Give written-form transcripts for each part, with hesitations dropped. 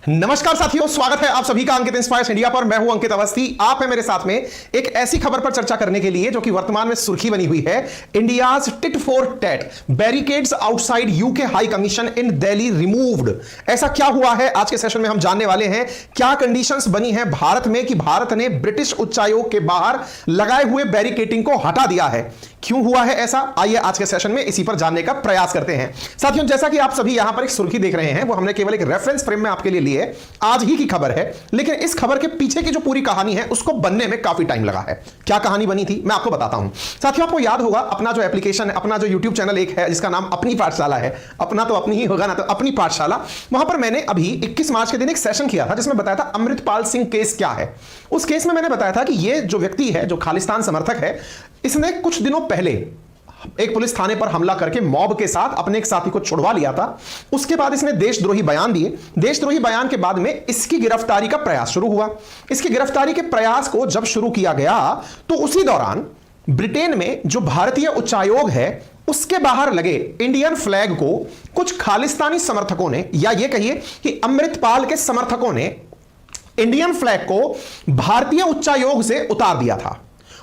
नमस्कार साथियों, स्वागत है आप सभी का अंकित इंस्पायर्स इंडिया पर। मैं हूं अंकित अवस्थी। आप है मेरे साथ में एक ऐसी खबर पर चर्चा करने के लिए जो कि वर्तमान में सुर्खी बनी हुई है। India's tit for TET, barricades outside UK high commission in Delhi removed. ऐसा क्या हुआ है आज के सेशन में हम जानने वाले हैं। क्या कंडीशंस बनी है भारत में कि भारत ने ब्रिटिश उच्चायोग के बाहर लगाए हुए बैरिकेडिंग को हटा दिया है। क्यों हुआ है ऐसा, आइए आज के सेशन में इसी पर जानने का प्रयास करते हैं। साथियों, जैसा कि आप सभी यहां पर एक सुर्खी देख रहे हैं, वो हमने केवल एक रेफरेंस फ्रेम में आपके लिए ली है। आज ही की खबर है, लेकिन इस खबर के पीछे की जो पूरी कहानी है उसको बनने में काफी टाइम लगा है। क्या कहानी बनी थी मैं आपको बताता हूं। साथियों, आपको याद होगा अपना जो एप्लीकेशन है, अपना जो यूट्यूब चैनल एक है जिसका नाम अपनी पाठशाला है। अपना तो अपनी ही होगा ना, तो अपनी पाठशाला। वहां पर मैंने अभी 21 मार्च के दिन एक सेशन किया था जिसमें बताया था अमृतपाल सिंह केस क्या है। उस केस में मैंने बताया था कि ये जो व्यक्ति है, जो खालिस्तान समर्थक है, इसने कुछ दिनों पहले एक पुलिस थाने पर हमला करके मॉब के साथ अपने एक साथी को छुड़वा लिया था। उसके बाद इसने देशद्रोही बयान दिए। देशद्रोही बयान के बाद में इसकी गिरफ्तारी का प्रयास शुरू हुआ। इसकी गिरफ्तारी के प्रयास को जब शुरू किया गया तो उसी दौरान ब्रिटेन में जो भारतीय उच्चायोग है उसके बाहर लगे इंडियन फ्लैग को कुछ खालिस्तानी समर्थकों ने, या यह कहिए कि अमृतपाल के समर्थकों ने इंडियन फ्लैग को भारतीय उच्चायोग से उतार दिया था।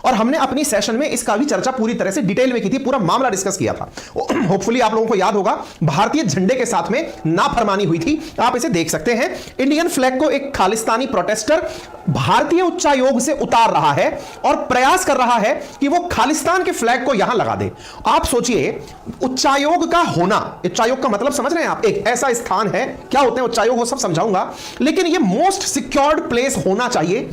और हमने अपनी सेशन में इसका भी चर्चा पूरी तरह से डिटेल में की थी, पूरा मामला डिस्कस किया था। होपफुली आप लोगों को याद होगा, भारतीय झंडे के साथ में नाफरमानी हुई थी। आप इसे देख सकते हैं। इंडियन फ्लैग को एक खालिस्तानी प्रोटेस्टर भारतीय उच्चायोग से उतार रहा है और प्रयास कर रहा है कि वो खालिस्तान के फ्लैग को यहां लगा दे। आप सोचिए, उच्चायोग का होना, उच्चायोग का मतलब समझ रहे हैं आप, एक ऐसा स्थान है, क्या होते हैं उच्चायोग वो सब समझाऊंगा, लेकिन ये मोस्ट सिक्योर्ड प्लेस होना चाहिए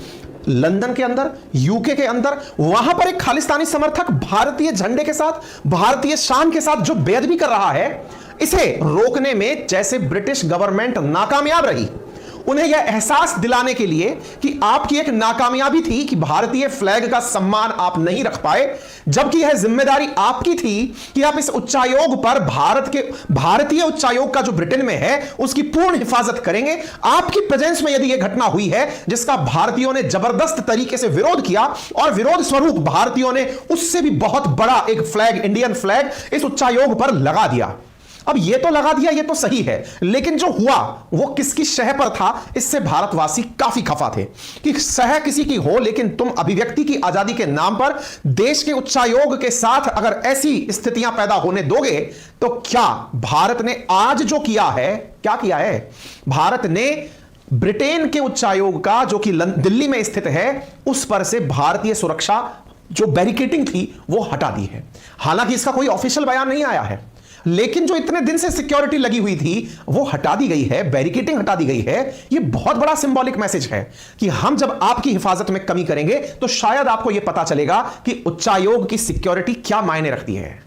लंदन के अंदर, यूके के अंदर। वहां पर एक खालिस्तानी समर्थक भारतीय झंडे के साथ, भारतीय शान के साथ जो बेअदबी कर रहा है, इसे रोकने में जैसे ब्रिटिश गवर्नमेंट नाकामयाब रही। उन्हें यह एहसास दिलाने के लिए कि आपकी एक नाकामयाबी थी कि भारतीय फ्लैग का सम्मान आप नहीं रख पाए, जबकि यह जिम्मेदारी आपकी थी कि आप इस उच्चायोग पर, भारतीय उच्चायोग का जो ब्रिटेन में है, उसकी पूर्ण हिफाजत करेंगे। आपकी प्रेजेंस में यदि यह घटना हुई है जिसका भारतीयों ने जबरदस्त तरीके से विरोध किया और विरोध स्वरूप भारतीयों ने उससे भी बहुत बड़ा एक फ्लैग, इंडियन फ्लैग, इस उच्चायोग पर लगा दिया। अब ये तो लगा दिया, ये तो सही है, लेकिन जो हुआ वो किसकी शह पर था, इससे भारतवासी काफी खफा थे कि शह किसी की हो, लेकिन तुम अभिव्यक्ति की आजादी के नाम पर देश के उच्चायोग के साथ अगर ऐसी स्थितियां पैदा होने दोगे तो क्या भारत ने आज जो किया है, क्या किया है भारत ने, ब्रिटेन के उच्चायोग का जो कि दिल्ली में स्थित है, उस पर से भारतीय सुरक्षा जो बैरिकेडिंग थी वो हटा दी है। हालांकि इसका कोई ऑफिशियल बयान नहीं आया है, लेकिन जो इतने दिन से सिक्योरिटी लगी हुई थी वो हटा दी गई है, बैरिकेडिंग हटा दी गई है। ये बहुत बड़ा सिंबॉलिक मैसेज है कि हम जब आपकी हिफाजत में कमी करेंगे तो शायद आपको यह पता चलेगा कि उच्चायोग की सिक्योरिटी क्या मायने रखती है।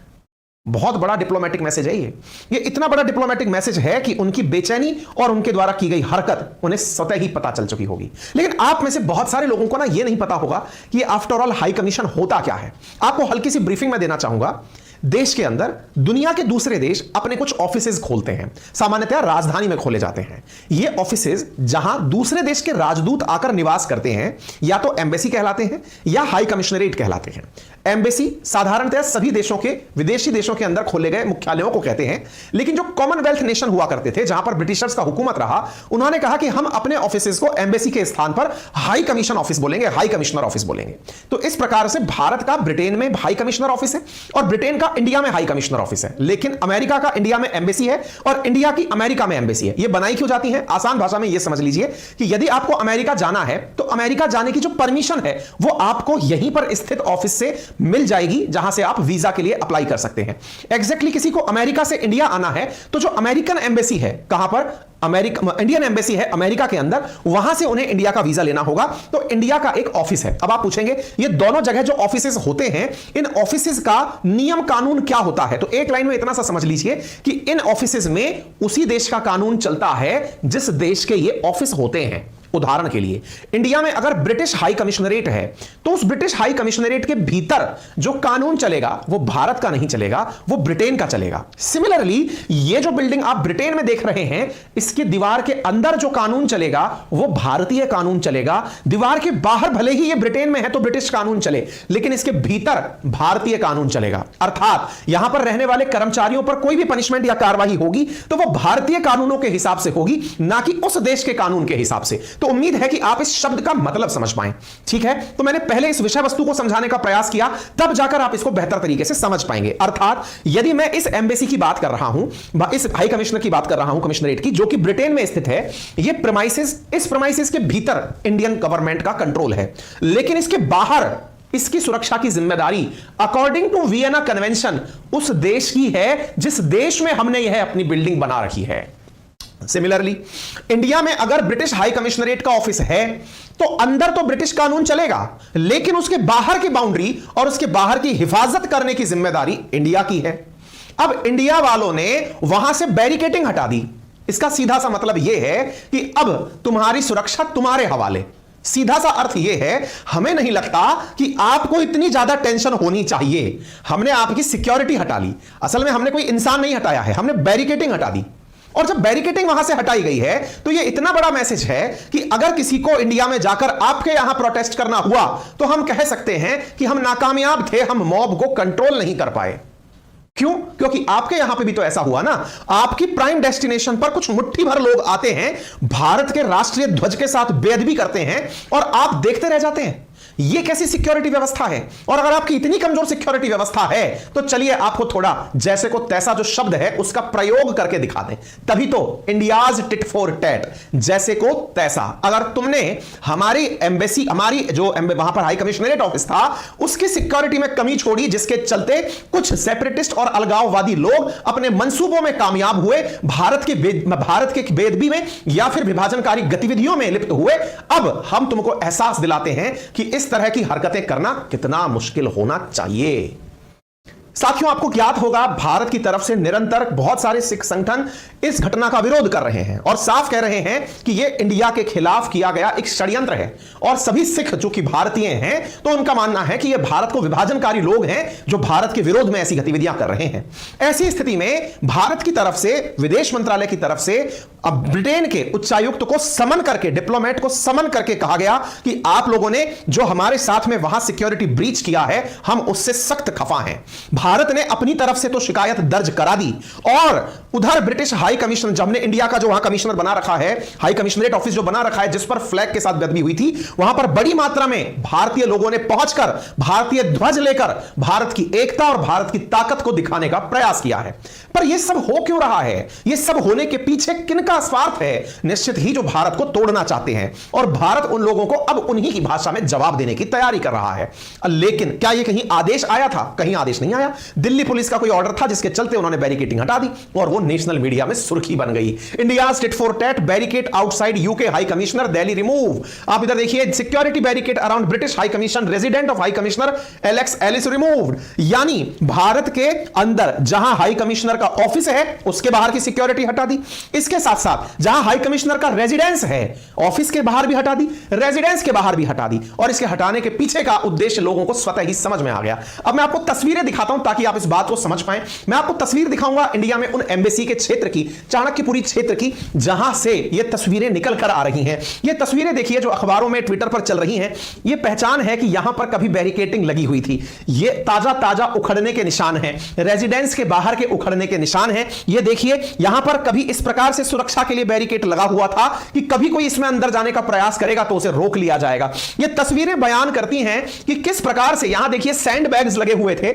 बहुत बड़ा डिप्लोमेटिक मैसेज है ये इतना बड़ा डिप्लोमेटिक मैसेज है कि उनकी बेचैनी और उनके द्वारा की गई हरकत उन्हें स्वतः ही पता चल चुकी होगी। लेकिन आप में से बहुत सारे लोगों को ना ये नहीं पता होगा कि आफ्टर ऑल हाई कमीशन होता क्या है। आपको हल्की सी ब्रीफिंग में देना चाहूंगा। देश के अंदर दुनिया के दूसरे देश अपने कुछ ऑफिसेज खोलते हैं, सामान्यतः राजधानी में खोले जाते हैं। ये ऑफिसेज जहां दूसरे देश के राजदूत आकर निवास करते हैं, या तो एम्बेसी कहलाते हैं या हाई कमिश्नरेट कहलाते हैं। एम्बेसी साधारणतः सभी देशों के, विदेशी देशों के अंदर खोले गए मुख्यालयों को कहते हैं। लेकिन जो कॉमनवेल्थ नेशन हुआ करते थे, जहां पर ब्रिटिशर्स का हुकूमत रहा, उन्होंने कहा कि हम अपने ऑफिसेज को एम्बेसी के स्थान पर हाई कमीशन ऑफिस बोलेंगे, हाई कमिश्नर ऑफिस बोलेंगे। तो इस प्रकार से भारत का ब्रिटेन में हाई कमिश्नर ऑफिस है और ब्रिटेन का इंडिया में हाई कमिश्नर ऑफिस है। लेकिन अमेरिका का इंडिया में एम्बेसी है और इंडिया की अमेरिका में एम्बेसी है। ये बनाई क्यों जाती है? आसान भाषा में ये समझ लीजिए कि यदि आपको अमेरिका जाना है तो अमेरिका जाने की जो परमिशन है वो आपको यहीं पर स्थित ऑफिस से मिल जाएगी, जहां से आप वीजा के लिए अप्लाई कर सकते हैं। एग्जैक्टली किसी को अमेरिका से इंडिया आना है तो जो अमेरिकन एम्बेसी है, कहां पर? अमेरिका, इंडियन एम्बेसी है अमेरिका के अंदर, वहां से उन्हें इंडिया का वीजा लेना होगा। तो इंडिया का एक ऑफिस है। अब आप पूछेंगे ये दोनों जगह जो ऑफिसेज होते हैं, इन ऑफिसेज का नियम कानून क्या होता है? तो एक लाइन में इतना सा समझ लीजिए कि इन ऑफिसेज में उसी देश का कानून चलता है जिस देश के ये ऑफिस होते हैं। उदाहरण के लिए इंडिया में अगर ब्रिटिश हाई कमिश्नरेट है तो उस ब्रिटिश हाई कमिश्नरेट के भीतर जो कानून चलेगा वो भारत का नहीं चलेगा, वो ब्रिटेन का चलेगा। सिमिलरली ये जो बिल्डिंग आप ब्रिटेन में देख रहे हैं, इसकी दीवार के अंदर जो कानून चलेगा वो भारतीय कानून चलेगा। दीवार के बाहर भले ही ये ब्रिटेन में है तो ब्रिटिश कानून चले, लेकिन इसके भीतर भारतीय कानून चलेगा। अर्थात यहां पर रहने वाले कर्मचारियों पर कोई भी पनिशमेंट या कार्रवाई होगी तो वो भारतीय कानूनों के हिसाब से होगी, ना कि उस देश के कानून के हिसाब से। तो उम्मीद है कि आप इस शब्द का मतलब समझ पाएं। ठीक है, तो मैंने पहले इस विषय वस्तु को समझाने का प्रयास किया, तब जाकर आप इसको बेहतर तरीके से समझ पाएंगे। अर्थात यदि मैं इस एम्बेसी की बात कर रहा हूं, इस हाई कमिश्नर की बात कर रहा हूं, कमिश्नरेट की, जो कि ब्रिटेन में स्थित है, ये प्रेमाइसिस, इस प्रेमाइसिस के भीतर इंडियन गवर्नमेंट का कंट्रोल है, लेकिन इसके बाहर इसकी सुरक्षा की जिम्मेदारी अकॉर्डिंग टू वियना कन्वेंशन उस देश की है जिस देश में हमने यह अपनी बिल्डिंग बना रखी है। सिमिलरली इंडिया में अगर ब्रिटिश हाई कमिश्नरेट का ऑफिस है तो अंदर तो ब्रिटिश कानून चलेगा, लेकिन उसके बाहर की बाउंड्री और उसके बाहर की हिफाजत करने की जिम्मेदारी इंडिया की है। अब इंडिया वालों ने वहां से बैरिकेडिंग हटा दी। इसका सीधा सा मतलब यह है कि अब तुम्हारी सुरक्षा तुम्हारे हवाले। सीधा सा अर्थ यह है, हमें नहीं लगता कि आपको इतनी ज्यादा टेंशन होनी चाहिए, हमने आपकी सिक्योरिटी हटा ली। असल में हमने कोई इंसान नहीं हटाया है, हमने बैरिकेडिंग हटा दी। और जब बैरिकेडिंग वहां से हटाई गई है तो यह इतना बड़ा मैसेज है कि अगर किसी को इंडिया में जाकर आपके यहां प्रोटेस्ट करना हुआ तो हम कह सकते हैं कि हम नाकामयाब थे, हम मॉब को कंट्रोल नहीं कर पाए। क्यों? क्योंकि आपके यहां पे भी तो ऐसा हुआ ना, आपकी प्राइम डेस्टिनेशन पर कुछ मुट्ठी भर लोग आते हैं, भारत के राष्ट्रीय ध्वज के साथ बेअदबी करते हैं और आप देखते रह जाते हैं। यह कैसी सिक्योरिटी व्यवस्था है? और अगर आपकी इतनी कमजोर सिक्योरिटी व्यवस्था है तो चलिए आपको थोड़ा जैसे को तैसा जो शब्द है उसका प्रयोग करके दिखा दें। तभी तो इंडियाज टिट फॉर टैट, जैसे को तैसा। अगर तुमने हमारी एम्बेसी, हमारी जो वहां पर हाई कमिश्नरेट ऑफिस था, उसकी सिक्योरिटी में कमी छोड़ी, जिसके चलते कुछ सेपरेटिस्ट और अलगाववादी लोग अपने मंसूबों में कामयाब हुए, भारत के बेदबी में या फिर विभाजनकारी गतिविधियों में लिप्त हुए, अब हम तुमको एहसास दिलाते हैं कि इस तरह की हरकतें करना कितना मुश्किल होना चाहिए। साथियों, आपको ज्ञात होगा भारत की तरफ से निरंतर बहुत सारे सिख संगठन इस घटना का विरोध कर रहे हैं और साफ कह रहे हैं कि यह इंडिया के खिलाफ किया गया एक षड्यंत्र है। और सभी सिख जो कि भारतीय हैं तो उनका मानना है कि यह भारत को विभाजनकारी लोग हैं जो भारत के विरोध में ऐसी गतिविधियां कर रहे हैं। ऐसी स्थिति में भारत की तरफ से, विदेश मंत्रालय की तरफ से अब ब्रिटेन के उच्चायुक्त को समन करके, डिप्लोमेट को समन करके कहा गया कि आप लोगों ने जो हमारे साथ में वहां सिक्योरिटी ब्रीच किया है, हम उससे सख्त खफा हैं। भारत ने अपनी तरफ से तो शिकायत दर्ज करा दी और उधर ब्रिटिश हाई कमिश्नर, जब हमने इंडिया का जो वहां कमिश्नर बना रखा है, हाई कमिश्नरेट ऑफिस जो बना रखा है, जिस पर फ्लैग के साथ बेअदबी हुई थी, वहां पर बड़ी मात्रा में भारतीय लोगों ने पहुंचकर भारतीय ध्वज लेकर भारत की एकता और भारत की ताकत को दिखाने का प्रयास किया है। पर यह सब हो क्यों रहा है? यह सब होने के पीछे किनका स्वार्थ है? निश्चित ही जो भारत को तोड़ना चाहते हैं, और भारत उन लोगों को अब उन्हीं की भाषा में जवाब देने की तैयारी कर रहा है। लेकिन क्या यह कहीं आदेश आया था? कहीं आदेश नहीं आया। दिल्ली पुलिस का कोई ऑर्डर था जिसके चलते उन्होंने बैरिकेडिंग हटा दी और वो नेशनल मीडिया में सुर्खी बन गई। India tit for tat, barricade outside UK high commissioner, Delhi remove. आप इधर देखिए, security barricade around British high commission resident of high commissioner Alex Ellis removed. यानी भारत के अंदर जहां हाई कमिश्नर का ऑफिस है उसके बाहर की सिक्योरिटी हटा दी। इसके साथ साथ जहां हाई कमिश्नर का रेजिडेंस है, ऑफिस के बाहर भी हटा दी, रेजिडेंस के बाहर भी हटा दी। और इसके हटाने के पीछे का उद्देश्य लोगों को स्वतः ही समझ में आ गया। अब मैं आपको तस्वीरें दिखाता हूं ताकि आप इस बात को समझ पाएं। मैं आपको तस्वीर दिखाऊंगा इंडिया में उन एम्बेसी के क्षेत्र की, चाणक्यपुरी क्षेत्र की, जहां से ये तस्वीरें निकल कर आ रही हैं। ये तस्वीरें देखिए जो अखबारों में, ट्विटर पर चल रही हैं। ये पहचान है कि यहां पर कभी बैरिकेडिंग लगी हुई थी। ये ताजा ताजा उखड़ने के निशान हैं, रेजिडेंस के बाहर के उखड़ने के निशान हैं। ये देखिए, यहां पर कभी इस प्रकार से सुरक्षा के लिए बैरिकेड लगा हुआ था कि कभी कोई इसमें अंदर जाने का प्रयास करेगा तो उसे रोक लिया जाएगा। ये तस्वीरें बयान करती हैं कि किस प्रकार से, यहां देखिए सैंड बैग्स लगे हुए थे।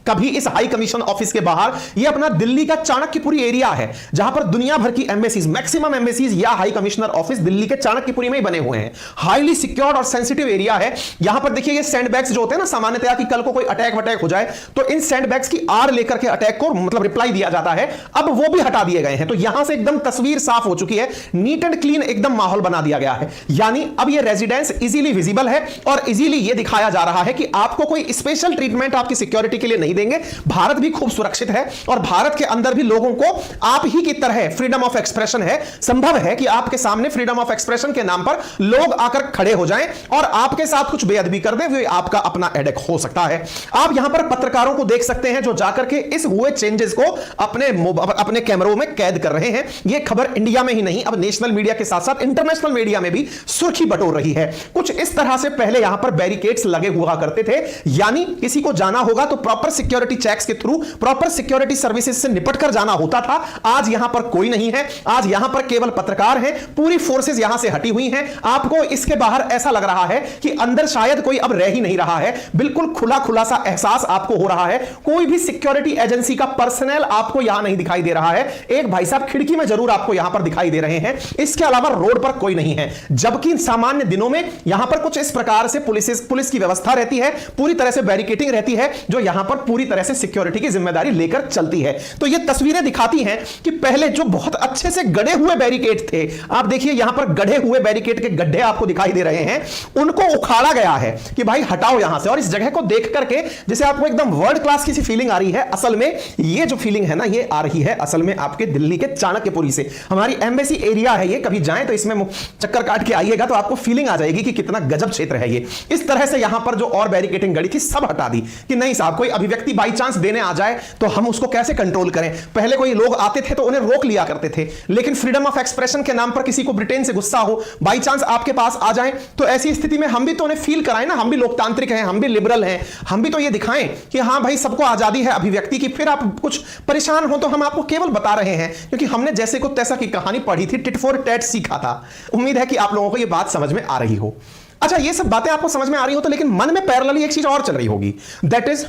कभी इस हाई कमीशन ऑफिस के बाहर, यह अपना दिल्ली का चाणक्यपुरी एरिया है जहां पर दुनिया भर की एम्बेसीज, मैक्सिमम एम्बेसीज या हाई कमिश्नर ऑफिस दिल्ली के चाणक्यपुरी में ही बने हुए हैं। हाईली सिक्योर्ड और सेंसिटिव एरिया है। यहां पर देखिए ये सैंडबैग्स जो होते हैं ना, सामान्यतया कि कल को कोई अटैक वटैक हो जाए तो इन सैंडबैग्स की आड़ लेकर के अटैक को मतलब रिप्लाई दिया जाता है। अब वो भी हटा दिए गए हैं, तो यहां से एकदम तस्वीर साफ हो चुकी है, नीट एंड क्लीन एकदम माहौल बना दिया गया है। यानी अब ये रेजिडेंस इजीली विजिबल है और इजीली ये दिखाया जा रहा है कि आपको कोई स्पेशल ट्रीटमेंट आपकी सिक्योरिटी के लिए नहीं देंगे। भारत भी खूब सुरक्षित है और भारत के अंदर भी लोगों को आप ही की तरह फ्रीडम ऑफ एक्सप्रेशन है। संभव है कि आपके सामने फ्रीडम ऑफ एक्सप्रेशन के नाम पर लोग आकर खड़े हो जाएं और आपके साथ कुछ बेअदबी कर दें, वे आपका अपना एडेक हो सकता है। आप यहां पर पत्रकारों को देख सकते हैं जो जाकर के इस हुए चेंजेस को अपने कैमरों में कैद कर रहे हैं। यह खबर इंडिया में ही नहीं, अब नेशनल मीडिया के साथ साथ इंटरनेशनल मीडिया में भी सुर्खी बटोर रही है। कुछ इस तरह से पहले यहां पर बैरिकेड्स लगे हुआ करते थे, यानी किसी को जाना होगा तो प्रॉपर सिक्योरिटी चेक्स के थ्रू, प्रॉपर सिक्योरिटी सर्विसेज से निपट कर जाना होता था। आज यहां पर कोई नहीं है, आज यहां पर केवल पत्रकार हैं, पूरी फोर्सेस यहां से हटी हुई हैं। आपको इसके बाहर ऐसा लग रहा है कि अंदर शायद कोई अब रह ही नहीं रहा है, बिल्कुल खुला खुलासा एहसास आपको हो रहा है। कोई भी सिक्योरिटी एजेंसी का पर्सनल आपको यहां नहीं दिखाई दे रहा है। एक भाई साहब खिड़की में जरूर आपको यहां पर दिखाई दे रहे हैं, इसके अलावा रोड पर कोई नहीं है। जबकि सामान्य दिनों में यहां पर कुछ इस प्रकार से पुलिस की व्यवस्था रहती है, पूरी तरह से बैरिकेडिंग रहती है, जो यहां पर पूरी तरह से सिक्योरिटी की जिम्मेदारी लेकर चलती है। तो ये तस्वीरें दिखाती हैं कि पहले जो बहुत अच्छे से गढ़े हुए बैरिकेड थे, आप देखिए यहां पर गढ़े हुए बैरिकेड के गड्ढे आपको दिखाई दे रहे हैं, उनको उखाड़ा गया है कि भाई हटाओ यहां से। और इस जगह को देख करके जैसे आपको एकदम वर्ल्ड क्लास की सी फीलिंग आ रही है। असल में ये जो फीलिंग है ना, ये आ रही है असल में आपके दिल्ली के चाणक्यपुरी से। हमारी एम्बेसी एरिया है ये, कभी जाएं तो इसमें चक्कर काट के आइएगा तो आपको फीलिंग आ जाएगी कि कितना गजब क्षेत्र है ये। इस तरह से यहां पर जो और बैरिकेडिंग गड़ी थी सब हटा दी कि नहीं साहब, कोई अभिव्यक्ति बाई चांस देने आ जाए तो हम उसको कैसे कंट्रोल करें। पहले कोई लोग आते थे तो उन्हें रोक लिया करते थे, लेकिन फ्रीडम ऑफ एक्सप्रेशन के नाम पर किसी को ब्रिटेन से गुस्सा हो, बाई चांस आपके पास आ जाए, तो ऐसी स्थिति में हम भी तो उन्हें फील कराएं ना, हम भी लोकतांत्रिक हैं, हम भी लिबरल हैं, हम भी तो ये दिखाएं कि हां भाई सबको आजादी है अभिव्यक्ति की। फिर आप कुछ परेशान हो तो हम आपको केवल बता रहे हैं क्योंकि हमने जैसे को तैसा की कहानी पढ़ी थी, टिट फॉर टैट सीखा था। उम्मीद है कि आप लोगों को यह बात समझ में आ रही हो। अच्छा, ये सब बातें आपको समझ में आ रही हो तो लेकिन मन में पैरेलली एक चीज और चल रही होगी, दैट इज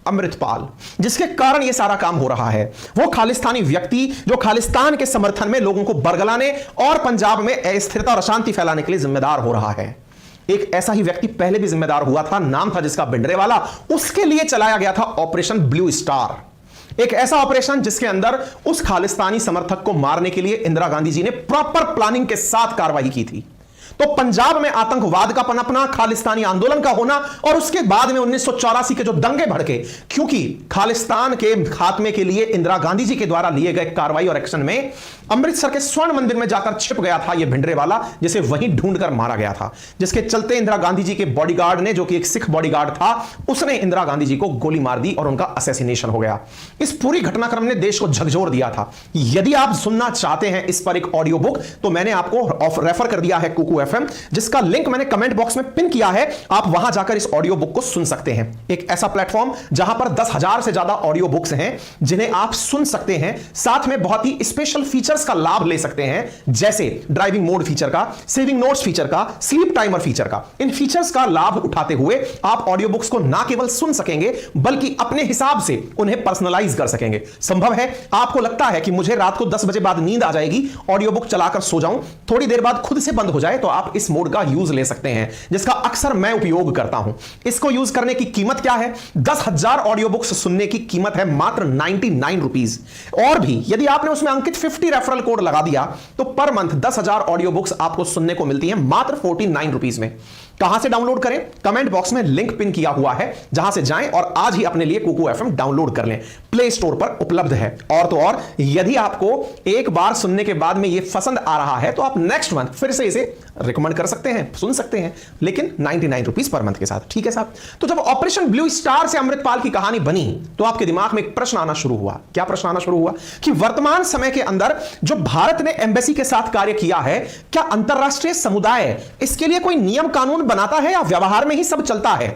अमृतपाल, जिसके कारण यह सारा काम हो रहा है। वो खालिस्तानी व्यक्ति जो खालिस्तान के समर्थन में लोगों को बरगलाने और पंजाब में अस्थिरता और अशांति फैलाने के लिए जिम्मेदार हो रहा है। एक ऐसा ही व्यक्ति पहले भी जिम्मेदार हुआ था, नाम था जिसका भिंडरेवाला। उसके लिए चलाया गया था ऑपरेशन ब्लू स्टार, एक ऐसा ऑपरेशन जिसके अंदर उस खालिस्तानी समर्थक को मारने के लिए इंदिरा गांधी जी ने प्रॉपर प्लानिंग के साथ कार्रवाई की थी। तो पंजाब में आतंकवाद का पनपना, खालिस्तानी आंदोलन का होना और उसके बाद में 1984 के जो दंगे भड़के, क्योंकि खालिस्तान के खात्मे के लिए इंदिरा गांधी जी के द्वारा लिए गए कार्रवाई और एक्शन में अमृतसर के स्वर्ण मंदिर में जाकर छिप गया था यह भिंडरेवाला, जिसे वहीं ढूंढकर मारा गया था। जिसके चलते इंदिरा गांधी जी के बॉडीगार्ड ने, जो कि एक सिख बॉडीगार्ड था, उसने इंदिरा गांधी जी को गोली मार दी और उनका असैसिनेशन हो गया। इस पूरी घटनाक्रम ने देश को झकझोर दिया था। यदि आप सुनना चाहते हैं इस पर एक ऑडियो बुक, तो मैंने आपको रेफर कर दिया है कुकू एफएम, जिसका लिंक मैंने कमेंट बॉक्स में पिन किया है। आप वहां जाकर इस ऑडियो बुक को सुन सकते हैं। एक ऐसा प्लेटफॉर्म जहां पर 10,000 से ज्यादा ऑडियो बुक्स हैं जिन्हें आप सुन सकते हैं, साथ में बहुत ही स्पेशल फीचर्स का लाभ ले सकते हैं, जैसे ड्राइविंग मोड फीचर का, सेविंग नोट्स फीचर का, स्लीप टाइमर फीचर का। इन फीचर्स का लाभ उठाते हुए आप ऑडियो बुक्स को ना केवल सुन सकेंगे बल्कि अपने हिसाब से उन्हें पर्सनलाइज कर सकेंगे। संभव है आपको लगता है कि मुझे रात को 10 बजे बाद नींद आ जाएगी, ऑडियो बुक चलाकर सो जाऊं, थोड़ी देर बाद खुद से बंद हो जाए, तो आप इस मोड का यूज ले सकते हैं, जिसका अक्सर मैं उपयोग करता हूं। इसको यूज करने की कीमत क्या है? 10,000 ऑडियो बुक्स सुनने की कीमत है मात्र 99 रुपीज। और भी यदि आपने उसमें अंकित 50 रेफरल कोड लगा दिया तो पर मंथ 10,000 ऑडियो बुक्स आपको सुनने को मिलती हैं मात्र 49 रुपीज में। कहां से डाउनलोड करें? कमेंट बॉक्स में लिंक पिन किया हुआ है, जहां से जाएं और आज ही अपने लिए कुकू एफएम डाउनलोड कर लें। प्ले स्टोर पर उपलब्ध है। और तो और यदि आपको एक बार सुनने के बाद में यह पसंद आ रहा है तो आप नेक्स्ट मंथ फिर से इसे रिकमेंड कर सकते हैं, सुन सकते हैं, लेकिन 99 रुपीज पर मंथ के साथ। ठीक है साहब? तो जब ऑपरेशन ब्लू स्टार से अमृतपाल की कहानी बनी तो आपके दिमाग में एक प्रश्न आना शुरू हुआ। क्या प्रश्न आना शुरू हुआ? कि वर्तमान समय के अंदर जो भारत ने एम्बेसी के साथ कार्य किया है, क्या अंतरराष्ट्रीय समुदाय इसके लिए कोई नियम कानून बनाता है या व्यवहार में ही सब चलता है?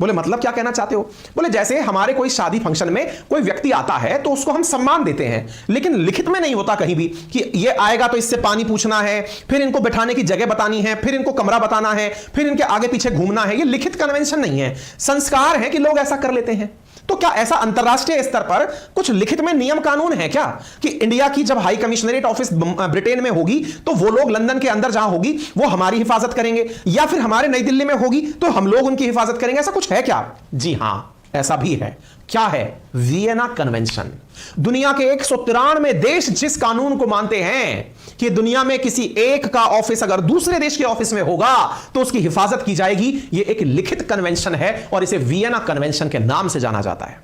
बोले मतलब क्या कहना चाहते हो? बोले जैसे हमारे कोई शादी फंक्शन में कोई व्यक्ति आता है तो उसको हम सम्मान देते हैं, लेकिन लिखित में नहीं होता कहीं भी कि ये आएगा तो इससे पानी पूछना है, फिर इनको बिठाने की जगह बतानी है, फिर इनको कमरा बताना है, फिर इनके आगे पीछे घूमना है। ये लिखित कन्वेंशन नहीं है, संस्कार है कि लोग ऐसा कर लेते हैं। तो क्या ऐसा अंतरराष्ट्रीय स्तर पर कुछ लिखित में नियम कानून है क्या कि इंडिया की जब हाई कमिश्नरेट ऑफिस ब्रिटेन में होगी तो वो लोग लंदन के अंदर जहां होगी वो हमारी हिफाजत करेंगे, या फिर हमारे नई दिल्ली में होगी तो हम लोग उनकी हिफाजत करेंगे? ऐसा कुछ है क्या? जी हां, ऐसा भी है। क्या है? Vienna convention. दुनिया के 193 देश जिस कानून को मानते हैं कि दुनिया में किसी एक का ऑफिस अगर दूसरे देश के ऑफिस में होगा तो उसकी हिफाजत की जाएगी, यह एक लिखित कन्वेंशन है और इसे वियना कन्वेंशन के नाम से जाना जाता है।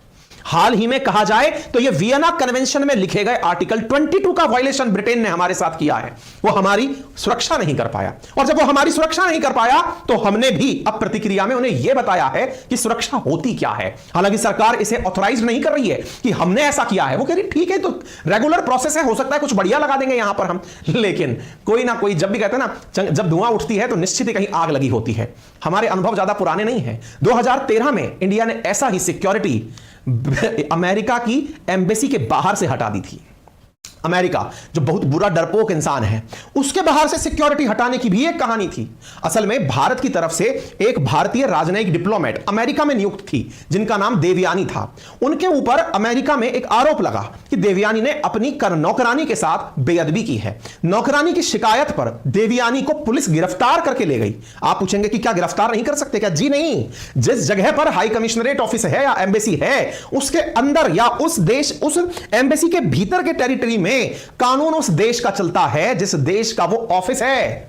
हाल ही में कहा जाए तो यह वियना कन्वेंशन में लिखे गए आर्टिकल 22 का वायलेशन ब्रिटेन ने हमारे साथ किया है। वो हमारी सुरक्षा नहीं कर पाया, और जब वो हमारी सुरक्षा नहीं कर पाया तो हमने भी अब प्रतिक्रिया में उन्हें यह बताया है कि सुरक्षा होती क्या है। हालांकि सरकार इसे ऑथराइज नहीं कर रही है कि हमने ऐसा किया है। वो कह रही ठीक है, तो रेगुलर प्रोसेस है, हो सकता है कुछ बढ़िया लगा देंगे यहां पर हम, लेकिन कोई ना कोई, जब भी कहते हैं ना जब धुआं उठती है तो निश्चित ही कहीं आग लगी होती है। हमारे अनुभव ज्यादा पुराने नहीं है। 2013 में इंडिया ने ऐसा ही सिक्योरिटी अमेरिका की एम्बेसी के बाहर से हटा दी थी। अमेरिका जो बहुत बुरा डरपोक इंसान है, उसके बाहर से सिक्योरिटी हटाने की भी एक कहानी थी। असल में भारत की तरफ से एक भारतीय राजनयिक डिप्लोमेट अमेरिका में नियुक्त थी जिनका नाम देवयानी था। उनके ऊपर अमेरिका में एक आरोप लगा कि देवयानी ने अपनी नौकरानी के साथ बेअदबी की है। नौकरानी की शिकायत पर देवयानी को पुलिस गिरफ्तार करके ले गई। आप पूछेंगे कि क्या गिरफ्तार नहीं कर सकते क्या? जी नहीं। जिस जगह पर हाई कमिश्नरेट ऑफिस है या एम्बेसी है, उसके अंदर या उस एम्बेसी के भीतर के टेरिटरी में कानून उस देश का चलता है जिस देश का वो ऑफिस है,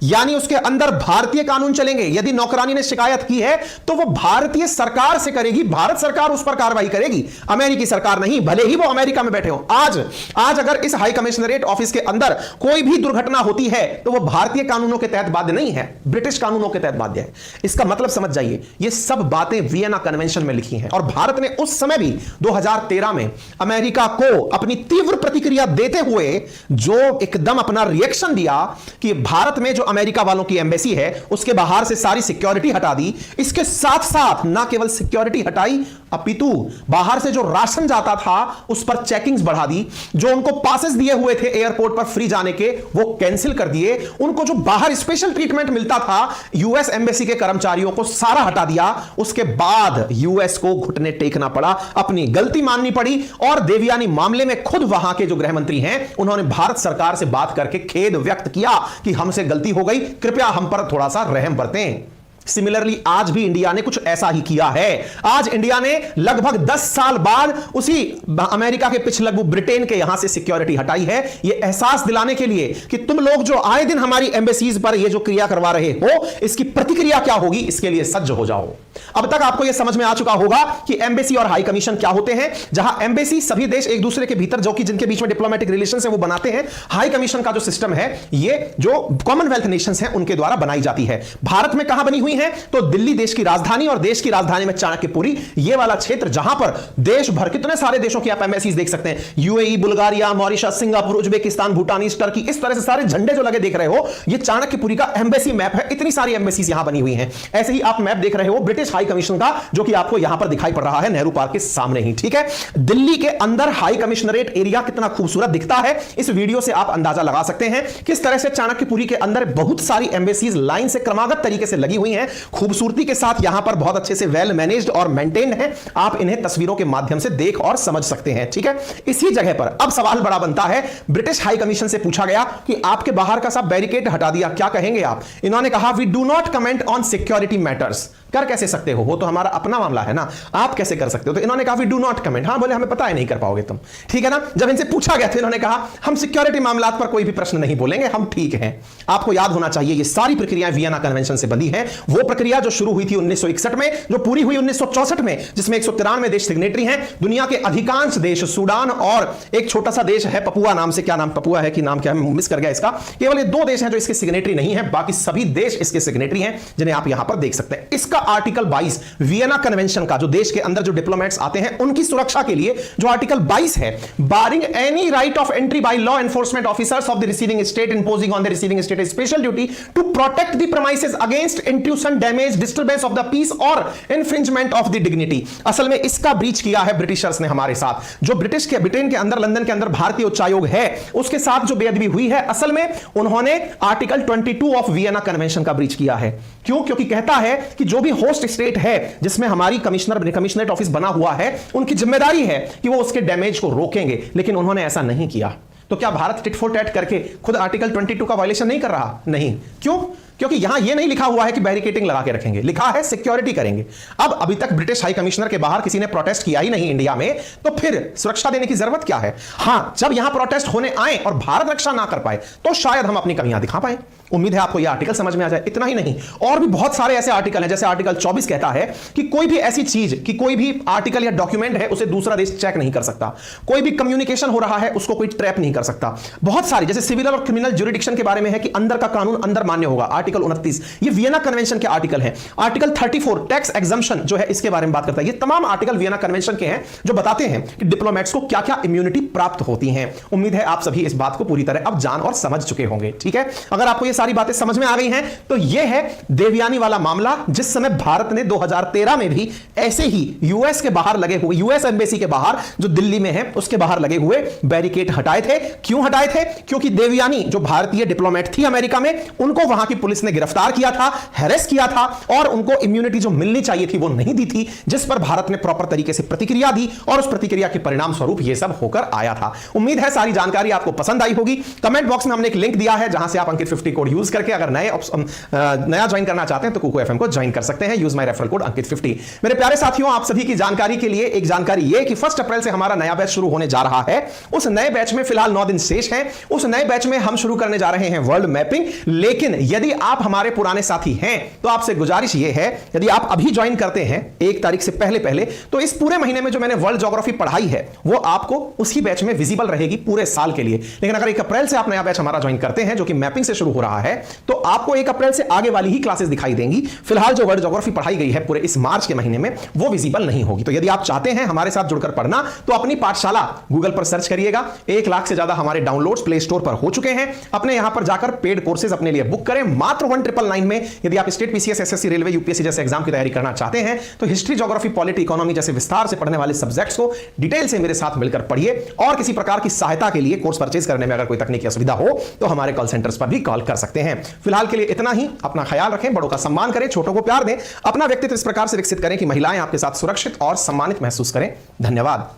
यानी उसके अंदर भारतीय कानून चलेंगे। यदि नौकरानी ने शिकायत की है तो वो भारतीय सरकार से करेगी, भारत सरकार उस पर कार्रवाई करेगी, अमेरिकी सरकार नहीं, भले ही वो अमेरिका में बैठे हो। आज अगर इस हाई कमिश्नरेट ऑफिस के अंदर कोई भी दुर्घटना होती है तो वो भारतीय कानूनों के तहत बाध्य नहीं है, ब्रिटिश कानूनों के तहत बाध्य है। इसका मतलब समझ जाइए, ये सब बातें वियना कन्वेंशन में लिखी हैं, और भारत ने उस समय भी 2013 में अमेरिका को अपनी तीव्र प्रतिक्रिया देते हुए जो एकदम अपना रिएक्शन दिया कि भारत में जो अमेरिका वालों की एम्बेसी है उसके बाहर से सारी सिक्योरिटी हटा दी। इसके साथ साथ ना केवल सिक्योरिटी हटाई, अपितु बाहर से जो राशन जाता था उस पर चेकिंग्स बढ़ा दी। जो उनको पासेस दिए हुए थे एयरपोर्ट पर फ्री जाने के, वो कैंसिल कर दिए। उनको जो बाहर स्पेशल ट्रीटमेंट मिलता था यूएस एम्बेसी के कर्मचारियों को, सारा हटा दिया। उसके बाद यूएस को घुटने टेकना पड़ा, अपनी गलती माननी पड़ी, और देवयानी मामले में खुद वहां के जो गृह मंत्री हैं उन्होंने भारत सरकार से बात करके खेद व्यक्त किया कि हमसे गलती हो गई, कृपया हम पर थोड़ा सा रहम बरतें। सिमिलरली आज भी इंडिया ने कुछ ऐसा ही किया है। आज इंडिया ने लगभग 10 साल बाद उसी अमेरिका के पिछलग्गू ब्रिटेन के यहां से सिक्योरिटी हटाई है, यह एहसास दिलाने के लिए कि तुम लोग जो आए दिन हमारी एम्बेसीज पर यह जो क्रिया करवा रहे हो, इसकी प्रतिक्रिया क्या होगी, इसके लिए सज्ज हो जाओ। अब तक आपको यह समझ में आ चुका होगा कि एम्बेसी और हाई कमीशन क्या होते हैं। जहां एम्बेसी सभी देश एक दूसरे के भीतर जो कि जिनके बीच में डिप्लोमेटिक रिलेशन है वो बनाते हैं। हाई कमीशन का जो सिस्टम है ये जो कॉमनवेल्थ नेशंस हैं उनके द्वारा बनाई जाती है। भारत में कहां बनी हुई है तो दिल्ली देश की राजधानी, और देश की राजधानी में चाणक्यपुरी, ये वाला क्षेत्र जहां पर देश भर कितने सारे देशों की आप एम्बेसीज देख सकते हैं, UAE, Bulgaria, Mauritius, Singapore, Uzbekistan, Bhutan, Turkey, इस तरह से सारे झंडे जो लगे देख रहे हो, ये चाणक्यपुरी का एम्बेसी मैप है। इतनी सारी एम्बेसीज यहां बनी हुई हैं। ऐसे ही आप मैप देख रहे हो ब्रिटिश हाई कमीशन का, जो कि आपको यहां पर दिखाई पड़ रहा है नेहरू पार्क के सामने ही। ठीक है, दिल्ली के अंदर हाई कमिश्नरेट एरिया कितना खूबसूरत दिखता है, इस वीडियो से आप अंदाजा लगा सकते हैं किस तरह से चाणक्यपुरी के अंदर बहुत सारी एम्बेसीज लाइन से क्रमागत तरीके से लगी हुई हैं, खूबसूरती के साथ यहां पर बहुत अच्छे से वेल मैनेज्ड और मेंटेन्ड है। आप इन्हें तस्वीरों के माध्यम से देख और समझ सकते हैं। ठीक है, इसी जगह पर अब सवाल बड़ा बनता है। ब्रिटिश हाई कमीशन से पूछा गया कि आपके बाहर का सब बैरिकेड हटा दिया, क्या कहेंगे आप? इन्होंने कहा we do not comment on security matters. कर कैसे सकते हो, वो तो हमारा अपना मामला है ना, आप कैसे कर सकते हो? तो इन्होंने कहा वी डू नॉट कमेंट। हाँ बोले, हमें पता है नहीं कर पाओगे तुम, ठीक है ना। जब इनसे पूछा गया तो इन्होंने कहा हम सिक्योरिटी मामलात पर कोई भी प्रश्न नहीं बोलेंगे, हम ठीक हैं। आपको याद होना चाहिए ये सारी प्रक्रियाएं वियना कन्वेंशन से बनी है। वो प्रक्रिया जो शुरू हुई थी 1961 में, जो पूरी हुई 1964 में, जिसमें 193 देश सिग्नेटरी हैं। दुनिया के अधिकांश देश, सूडान और एक छोटा सा देश है पपुआ नाम से, क्या नाम पपुआ है कि नाम क्या है, मिस कर गया इसका। केवल ये 2 देश हैं जो इसके सिग्नेटरी नहीं है, बाकी सभी देश इसके सिग्नेटरी हैं, जिन्हें आप यहां पर देख सकते हैं। इसका आर्टिकल 22 वियना कन्वेंशन का, जो देश के अंदर जो डिप्लोमेट्स आते हैं उनकी सुरक्षा के लिए जो आर्टिकल 22 है, barring any right of entry by law enforcement officers of the receiving state imposing on the receiving state a special duty to protect the premises against intrusion, damage, disturbance of the peace और infringement of the dignity. असल में इसका breach किया है Britishers ने हमारे साथ। जो ब्रिटेन के अंदर, लंदन के अंदर भारतीय उच्चायोग है, उसके साथ जो बेअदबी हुई है, असल में उन्होंने आर्टिकल 22 ऑफ वियना कन्वेंशन का ब्रीच किया है। क्यों? क्योंकि कहता है कि जो भी होस्ट स्टेट है जिसमें हमारी कमिश्नरेट ऑफिस बना हुआ है, उनकी जिम्मेदारी है कि वो उसके डैमेज को रोकेंगे, लेकिन उन्होंने ऐसा नहीं किया। तो क्या भारत टिट फॉर टैट करके खुद आर्टिकल 22 का वायलेशन नहीं कर रहा? नहीं। क्यों? क्योंकि यहां यह नहीं लिखा हुआ है कि बैरिकेटिंग लगा के रखेंगे, लिखा है सिक्योरिटी करेंगे। अब अभी तक ब्रिटिश हाई कमिश्नर के बाहर किसी ने प्रोटेस्ट किया ही नहीं इंडिया में, तो फिर सुरक्षा देने की जरूरत क्या है? हां, जब यहां प्रोटेस्ट होने आए और भारत रक्षा ना कर पाए तो शायद हम अपनी कमियां दिखा पाए। उम्मीद है आपको यह आर्टिकल समझ में आ जाए। इतना ही नहीं, और भी बहुत सारे ऐसे आर्टिकल हैं, जैसे आर्टिकल 24 कहता है कि कोई भी ऐसी चीज, कि कोई भी आर्टिकल या डॉक्यूमेंट है उसे दूसरा देश चेक नहीं कर सकता, कोई भी कम्युनिकेशन हो रहा है उसको कोई ट्रैप नहीं कर सकता। बहुत सारी, जैसे सिविल और क्रिमिनल ज्यूरिडिक्शन के बारे में है कि अंदर का कानून अंदर मान्य होगा, आर्टिकल 29, ये वियना कन्वेंशन के आर्टिकल हैं। आर्टिकल 34 टैक्स एग्जम्पशन जो है इसके बारे में बात करता है। ये तमाम आर्टिकल वियना कन्वेंशन के हैं जो बताते हैं कि डिप्लोमेट्स को क्या क्या इम्यूनिटी प्राप्त होती है। उम्मीद है आप सभी इस बात को पूरी तरह अब जान और समझ चुके होंगे। ठीक है, अगर आपको ये सारी बातें समझ में आ गई हैं तो यह है देवयानी वाला मामला, जिस समय भारत ने 2013 में भी ऐसे ही यूएस के बाहर लगे हुए, यूएस एम्बेसी के बाहर जो दिल्ली में है उसके बाहर लगे हुए बैरिकेड हटाए थे। क्यों हटाए थे? क्योंकि देवयानी जो भारतीय डिप्लोमेट थी अमेरिका में, उनको वहां की पुलिस ने गिरफ्तार किया था, हैरेस किया था और उनको इम्यूनिटी जो मिलनी चाहिए थी वो नहीं दी थी, जिस पर भारत ने प्रॉपर तरीके से प्रतिक्रिया दी और उस प्रतिक्रिया के परिणाम स्वरूप यह सब होकर आया था। उम्मीद है सारी जानकारी आपको पसंद आई होगी। कमेंट बॉक्स में हमने एक लिंक दिया है जहां से आप अंकित 50 कोड यूज करके अगर नया ज्वाइन करना चाहते हैं तो कुकू एफएम को ज्वाइन कर सकते हैं। यूज माय रेफरल कोड अंकित 50। मेरे प्यारे साथियों, आप सभी की जानकारी के लिए एक जानकारी यह कि 1 अप्रैल से हमारा नया बैच शुरू होने जा रहा है। उस नए बैच में फिलहाल 9 दिन शेष हैं। उस नए बैच में हम शुरू करने जा रहे हैं वर्ल्ड मैपिंग। लेकिन यदि आप हमारे पुराने साथी हैं तो आपसे गुजारिश यह है, यदि आप अभी ज्वाइन करते हैं 1 तारीख से पहले तो इस पूरे महीने में जो मैंने वर्ल्ड ज्योग्राफी पढ़ाई है वो आपको उसी बैच में विजिबल रहेगी पूरे साल के लिए। लेकिन अगर 1 अप्रैल से आप नया बैच हमारा ज्वाइन करते हैं जो कि मैपिंग से शुरू हो रहा है, तो आपको 1 अप्रैल से आगे वाली ही क्लासेस दिखाई देंगी। फिलहाल जो वर्ल्ड ज्योग्राफी पढ़ाई गई है पूरे इस मार्च के महीने में वो विजिबल नहीं होगी। तो यदि आप चाहते हैं हमारे साथ जुड़कर पढ़ना तो अपनी पाठशाला गूगल पर सर्च करिएगा। 1 लाख से ज्यादा हमारे डाउनलोड्स प्ले स्टोर पर हो चुके हैं। अपने यहां पर जाकर पेड कोर्सेज अपने लिए बुक करें मात्र 1999 में। यदि आप state PCS, SSC, railway, UPSC जैसे एग्जाम की तैयारी करना चाहते हैं तो हिस्ट्री, ज्योग्राफी, पॉलिटी, इकोनॉमी जैसे विस्तार से पढ़ने वाले सब्जेक्ट्स को डिटेल से मेरे साथ मिलकर पढ़िए। और किसी प्रकार की सहायता के लिए कोर्स परचेज करने में अगर कोई तकनीकी असुविधा हो तो हमारे कॉल सेंटर्स पर भी कॉल कर सकते हैं। फिलहाल के लिए इतना ही। अपना ख्याल रखें, बड़ों का सम्मान करें, छोटों को प्यार दें, अपना व्यक्तित्व इस प्रकार से विकसित करें कि महिलाएं आपके साथ सुरक्षित और सम्मानित महसूस करें। धन्यवाद।